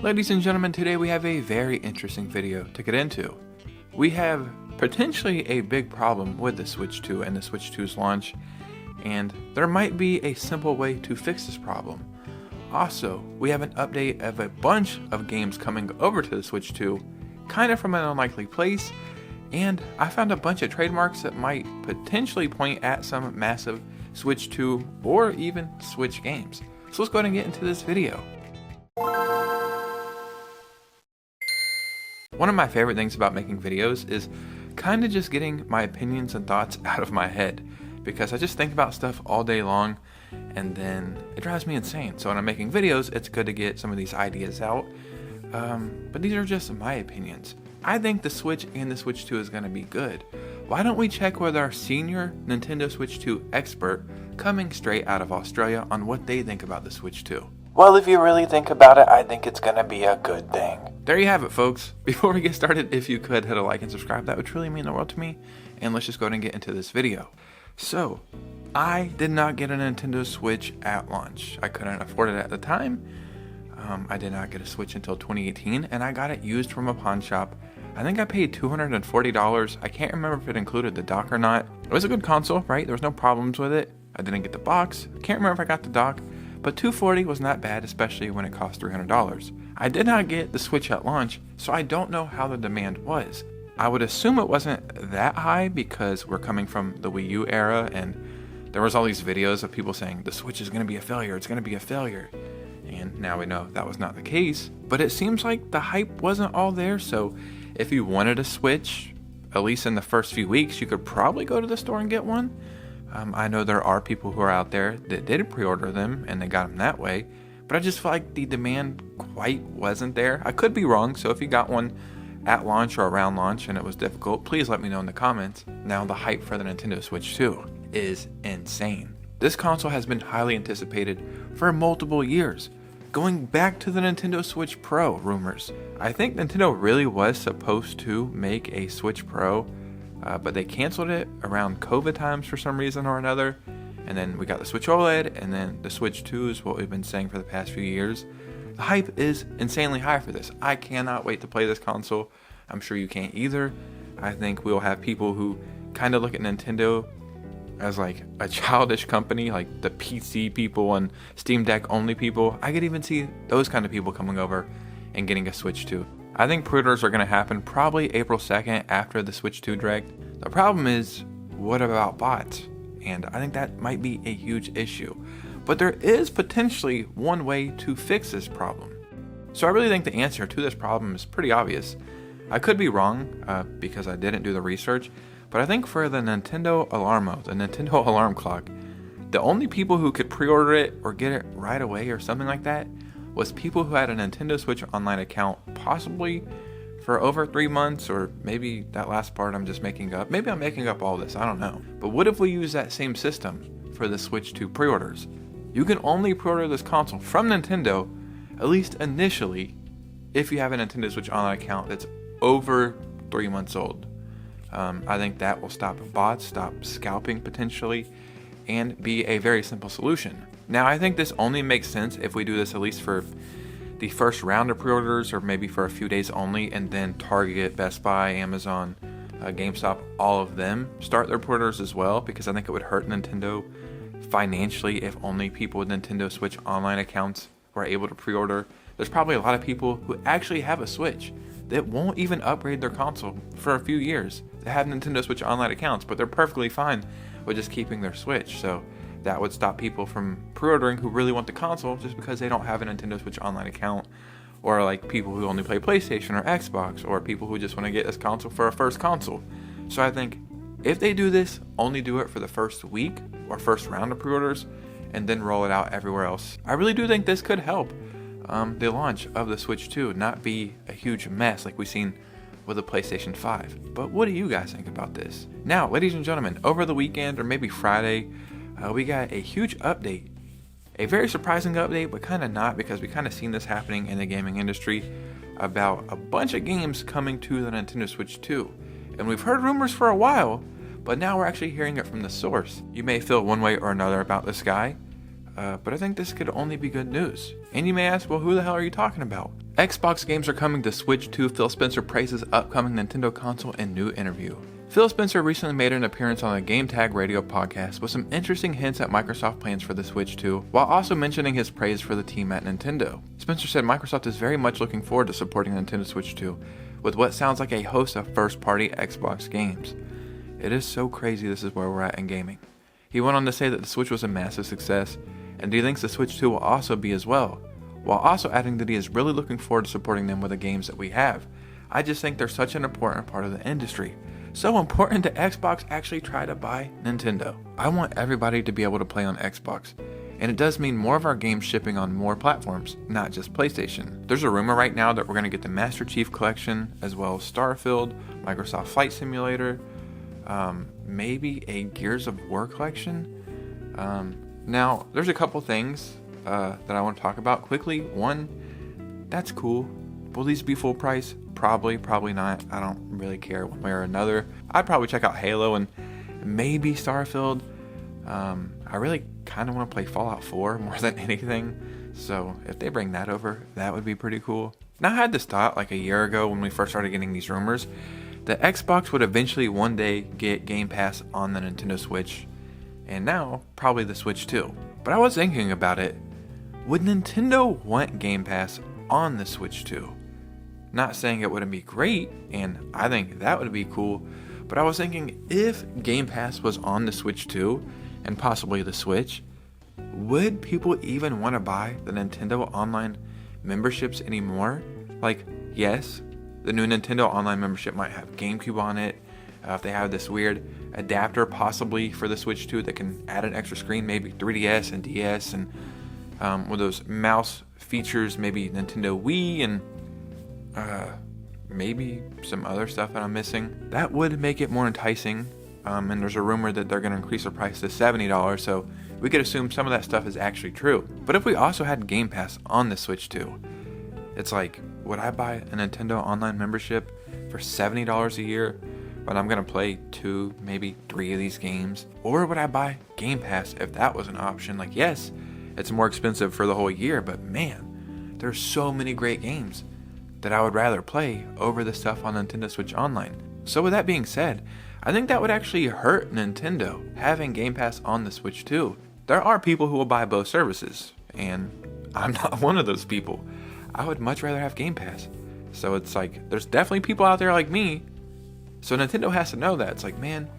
Ladies and gentlemen, today we have a very interesting video to get into. We have potentially a big problem with the Switch 2 and the Switch 2's launch, and there might be a simple way to fix this problem. Also, we have an update of a bunch of games coming over to the Switch 2, kind of from an unlikely place, and I found a bunch of trademarks that might potentially point at some massive Switch 2 or even Switch games. So let's go ahead and get into this video. One of my favorite things about making videos is kind of just getting my opinions and thoughts out of my head, because I just think about stuff all day long and then it drives me insane. So when I'm making videos, it's good to get some of these ideas out, but these are just my opinions. I think the Switch and the Switch 2 is going to be good. Why don't we check with our senior Nintendo Switch 2 expert coming straight out of Australia on what they think about the Switch 2. Well, if you really think about it, I think it's going to be a good thing. There you have it, folks. Before we get started, if you could hit a like and subscribe, that would truly mean the world to me. And let's just go ahead and get into this video. So, I did not get a Nintendo Switch at launch. I couldn't afford it at the time. I did not get a Switch until 2018, and I got it used from a pawn shop. I think I paid $240. I can't remember if it included the dock or not. It was a good console, right? There was no problems with it. I didn't get the box. I can't remember if I got the dock, but $240 was not bad, especially when it cost $300. I did not get the Switch at launch, so I don't know how the demand was. I would assume it wasn't that high because we're coming from the Wii U era, and there was all these videos of people saying the Switch is going to be a failure, it's going to be a failure. And now we know that was not the case, but it seems like the hype wasn't all there, so if you wanted a Switch, at least in the first few weeks, you could probably go to the store and get one. I know there are people who are out there that did pre-order them and they got them that way, but I just feel like the demand quite wasn't there. I could be wrong, so if you got one at launch or around launch and it was difficult, please let me know in the comments. Now the hype for the Nintendo Switch 2 is insane. This console has been highly anticipated for multiple years, going back to the Nintendo Switch Pro rumors. I think Nintendo really was supposed to make a Switch Pro, but they canceled it around COVID times for some reason or another. And then we got the Switch OLED, and then the Switch 2 is what we've been saying for the past few years. The hype is insanely high for this. I cannot wait to play this console. I'm sure you can't either. I think we'll have people who kind of look at Nintendo as like a childish company, like the PC people and Steam Deck only people. I could even see those kind of people coming over and getting a Switch 2. I think pre-orders are going to happen probably April 2nd after the Switch 2 Direct. The problem is, what about bots? And I think that might be a huge issue. But there is potentially one way to fix this problem. So I really think the answer to this problem is pretty obvious. I could be wrong because I didn't do the research, but I think for the Nintendo Alarmo, the Nintendo alarm clock, the only people who could pre-order it or get it right away or something like that was people who had a Nintendo Switch Online account, possibly for over 3 months, or maybe that last part I'm just making up. Maybe I'm making up all this, I don't know. But what if we use that same system for the Switch 2 pre-orders? You can only pre-order this console from Nintendo, at least initially, if you have a Nintendo Switch Online account that's over 3 months old. I think that will stop bots, stop scalping potentially, and be a very simple solution. Now, I think this only makes sense if we do this at least for the first round of pre-orders, or maybe for a few days only, and then Target, Best Buy, Amazon, GameStop, all of them start their pre-orders as well, because I think it would hurt Nintendo financially if only people with Nintendo Switch Online accounts were able to pre-order. There's probably a lot of people who actually have a Switch that won't even upgrade their console for a few years. They have Nintendo Switch Online accounts, but they're perfectly fine with just keeping their Switch. So that would stop people from pre-ordering who really want the console just because they don't have a Nintendo Switch Online account, or like people who only play PlayStation or Xbox, or people who just want to get this console for a first console. So I think if they do this, only do it for the first week or first round of pre-orders and then roll it out everywhere else. I really do think this could help the launch of the Switch 2 not be a huge mess like we've seen with the PlayStation 5. But what do you guys think about this? Now, ladies and gentlemen, over the weekend or maybe Friday, we got a huge update. A very surprising update, but kind of not, because we kind of seen this happening in the gaming industry about a bunch of games coming to the Nintendo Switch 2. And we've heard rumors for a while, but now we're actually hearing it from the source. You may feel one way or another about this guy. but I think this could only be good news. And you may ask, well, who the hell are you talking about? Xbox games are coming to Switch 2. Phil Spencer praises upcoming Nintendo console in new interview. Phil Spencer recently made an appearance on the Game Tag Radio podcast with some interesting hints at Microsoft plans for the Switch 2, while also mentioning his praise for the team at Nintendo. Spencer said Microsoft is very much looking forward to supporting Nintendo Switch 2 with what sounds like a host of first-party Xbox games. It is so crazy this is where we're at in gaming. He went on to say that the Switch was a massive success, and he thinks the Switch 2 will also be as well, while also adding that he is really looking forward to supporting them with the games that we have. I just think they're such an important part of the industry. So important that Xbox actually try to buy Nintendo. I want everybody to be able to play on Xbox, and it does mean more of our games shipping on more platforms, not just PlayStation. There's a rumor right now that we're going to get the Master Chief Collection, as well as Starfield, Microsoft Flight Simulator, maybe a Gears of War collection. Now, there's a couple things that I want to talk about quickly. One, that's cool. Will these be full price? Probably not. I don't really care one way or another. I'd probably check out Halo and maybe Starfield. I really kind of want to play Fallout 4 more than anything. So if they bring that over, that would be pretty cool. Now, I had this thought like a year ago when we first started getting these rumors that Xbox would eventually one day get Game Pass on the Nintendo Switch, and now probably the Switch too. But I was thinking about it. Would Nintendo want Game Pass on the Switch too? Not saying it wouldn't be great, and I think that would be cool, but I was thinking if Game Pass was on the Switch too, and possibly the Switch, would people even want to buy the Nintendo Online memberships anymore? Like, yes, the new Nintendo Online membership might have GameCube on it. If they have this weird adapter possibly for the Switch 2 that can add an extra screen, maybe 3DS and DS, and with those mouse features, maybe Nintendo Wii, and maybe some other stuff that I'm missing. That would make it more enticing. And there's a rumor that they're going to increase the price to $70, so we could assume some of that stuff is actually true. But if we also had Game Pass on the Switch too, it's like, would I buy a Nintendo Online membership for $70 a year, but I'm going to play 2, maybe 3 of these games? Or would I buy Game Pass if that was an option? Like, yes, it's more expensive for the whole year, but man, there's so many great games that I would rather play over the stuff on Nintendo Switch Online. So with that being said, I think that would actually hurt Nintendo having Game Pass on the Switch too. There are people who will buy both services, and I'm not one of those people. I would much rather have Game Pass. So it's like, there's definitely people out there like me. So Nintendo has to know that. It's like, man,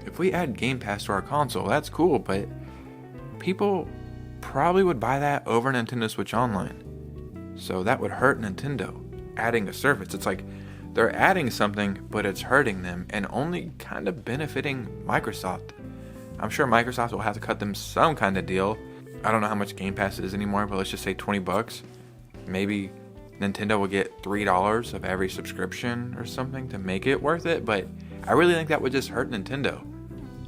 if we add Game Pass to our console, that's cool, but people probably would buy that over Nintendo Switch Online. So that would hurt Nintendo adding a service. It's like they're adding something, but it's hurting them and only kind of benefiting Microsoft. I'm sure Microsoft will have to cut them some kind of deal. I don't know how much Game Pass is anymore, but let's just say $20. Maybe Nintendo will get $3 of every subscription or something to make it worth it, but I really think that would just hurt Nintendo.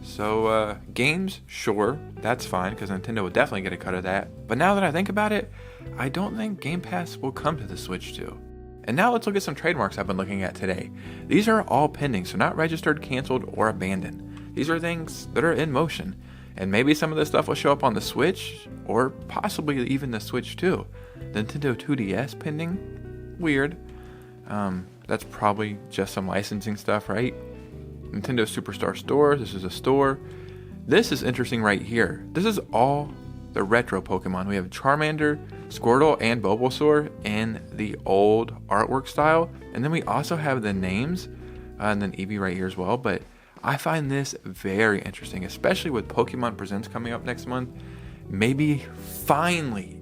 So games, sure, that's fine, because Nintendo would definitely get a cut of that. But now that I think about it, I don't think Game Pass will come to the Switch too. And now let's look at some trademarks I've been looking at today. These are all pending, so not registered, canceled, or abandoned. These are things that are in motion. And maybe some of this stuff will show up on the Switch, or possibly even the Switch too. Nintendo 2DS pending? Weird. That's probably just some licensing stuff, right? Nintendo Superstar Store, this is a store. This is interesting right here. This is all the retro Pokemon. We have Charmander, Squirtle, and Bulbasaur in the old artwork style. And then we also have the names, and then Eevee right here as well. But I find this very interesting, especially with Pokemon Presents coming up next month. Maybe finally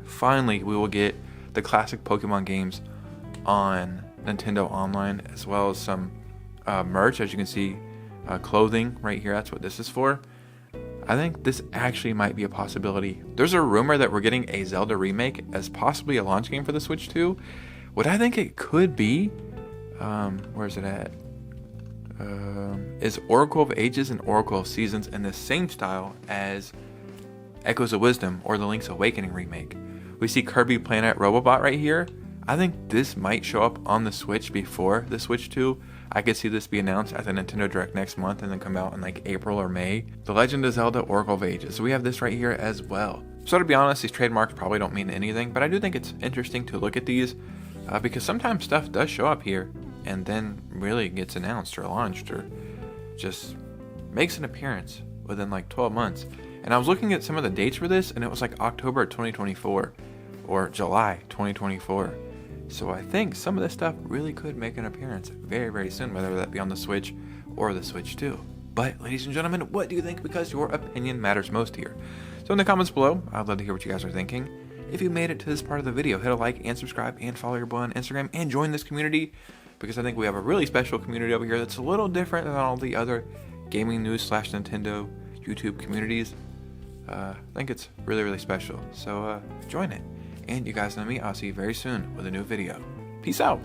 we will get the classic Pokemon games on Nintendo Online, as well as some merch. As you can see, clothing right here, that's what this is for. I think this actually might be a possibility. There's a rumor that we're getting a Zelda remake as possibly a launch game for the Switch 2. What I think it could be, where is it at? Is Oracle of Ages and Oracle of Seasons in the same style as Echoes of Wisdom or the Link's Awakening remake. We see Kirby Planet Robobot right here. I think this might show up on the Switch before the Switch 2. I could see this be announced at the Nintendo Direct next month and then come out in like April or May. The Legend of Zelda Oracle of Ages. So we have this right here as well. So to be honest, these trademarks probably don't mean anything, but I do think it's interesting to look at these because sometimes stuff does show up here and then really gets announced or launched or just makes an appearance within like 12 months. And I was looking at some of the dates for this, and it was like October 2024 or July 2024. So I think some of this stuff really could make an appearance very, very soon, whether that be on the Switch or the Switch 2. But ladies and gentlemen, what do you think? Because your opinion matters most here. So in the comments below, I'd love to hear what you guys are thinking. If you made it to this part of the video, hit a like and subscribe and follow your boy on Instagram and join this community, because I think we have a really special community over here that's a little different than all the other gaming news / Nintendo YouTube communities. I think it's really, really special. So join it. And you guys know me, I'll see you very soon with a new video. Peace out.